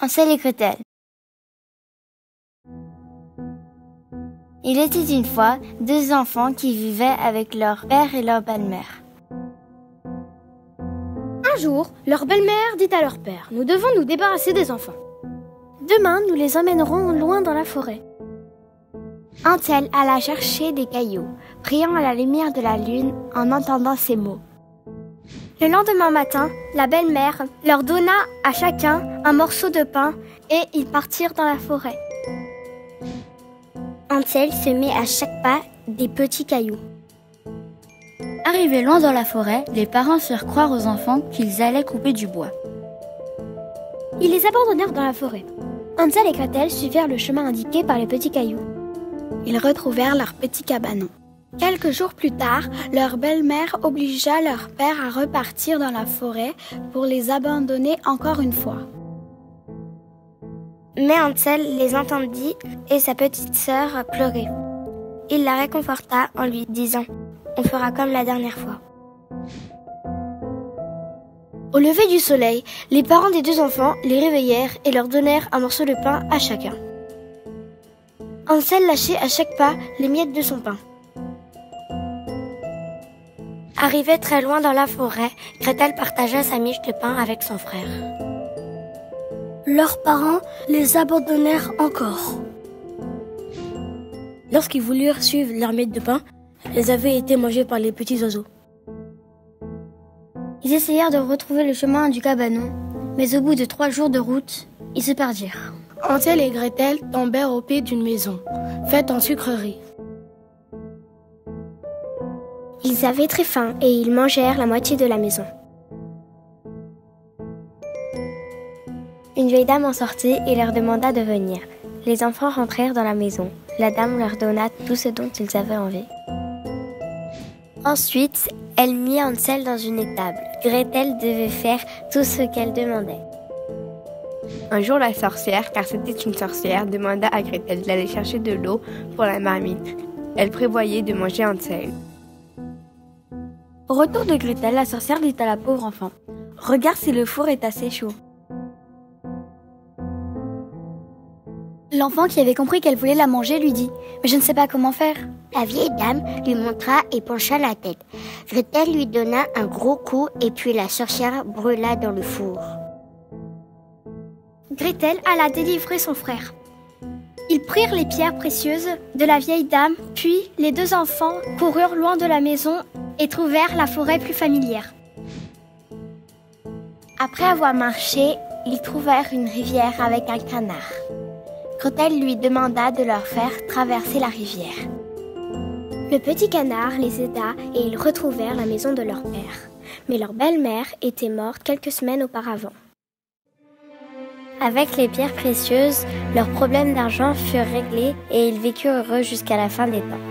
Hansel et Gretel. Il était une fois 2 enfants qui vivaient avec leur père et leur belle-mère. Un jour, leur belle-mère dit à leur père « Nous devons nous débarrasser des enfants. Demain, nous les emmènerons loin dans la forêt. » Hansel alla chercher des cailloux, priant à la lumière de la lune en entendant ces mots. Le lendemain matin, la belle-mère leur donna à chacun un morceau de pain et ils partirent dans la forêt. Hansel se met à chaque pas des petits cailloux. Arrivés loin dans la forêt, les parents firent croire aux enfants qu'ils allaient couper du bois. Ils les abandonnèrent dans la forêt. Hansel et Gretel suivirent le chemin indiqué par les petits cailloux. Ils retrouvèrent leur petit cabanon. Quelques jours plus tard, leur belle-mère obligea leur père à repartir dans la forêt pour les abandonner encore une fois. Mais Hansel les entendit et sa petite sœur pleurait. Il la réconforta en lui disant « On fera comme la dernière fois ». Au lever du soleil, les parents des 2 enfants les réveillèrent et leur donnèrent un morceau de pain à chacun. Hansel lâchait à chaque pas les miettes de son pain. Arrivé très loin dans la forêt, Gretel partagea sa miche de pain avec son frère. Leurs parents les abandonnèrent encore. Lorsqu'ils voulurent suivre leur miette de pain, elles avaient été mangées par les petits oiseaux. Ils essayèrent de retrouver le chemin du cabanon, mais au bout de 3 jours de route, ils se perdirent. Hansel et Gretel tombèrent au pied d'une maison, faite en sucrerie. Ils avaient très faim et ils mangèrent la moitié de la maison. Une vieille dame en sortit et leur demanda de venir. Les enfants rentrèrent dans la maison. La dame leur donna tout ce dont ils avaient envie. Ensuite, elle mit Hansel dans une étable. Gretel devait faire tout ce qu'elle demandait. Un jour, la sorcière, car c'était une sorcière, demanda à Gretel d'aller chercher de l'eau pour la marmite. Elle prévoyait de manger Hansel. Au retour de Gretel, la sorcière dit à la pauvre enfant « Regarde si le four est assez chaud. » L'enfant qui avait compris qu'elle voulait la manger lui dit « Mais je ne sais pas comment faire. » La vieille dame lui montra et pencha la tête. Gretel lui donna un gros coup et puis la sorcière brûla dans le four. Gretel alla délivrer son frère. Ils prirent les pierres précieuses de la vieille dame, puis les 2 enfants coururent loin de la maison et trouvèrent la forêt plus familière. Après avoir marché, ils trouvèrent une rivière avec un canard. Gretel lui demanda de leur faire traverser la rivière. Le petit canard les aida et ils retrouvèrent la maison de leur père. Mais leur belle-mère était morte quelques semaines auparavant. Avec les pierres précieuses, leurs problèmes d'argent furent réglés et ils vécurent heureux jusqu'à la fin des temps.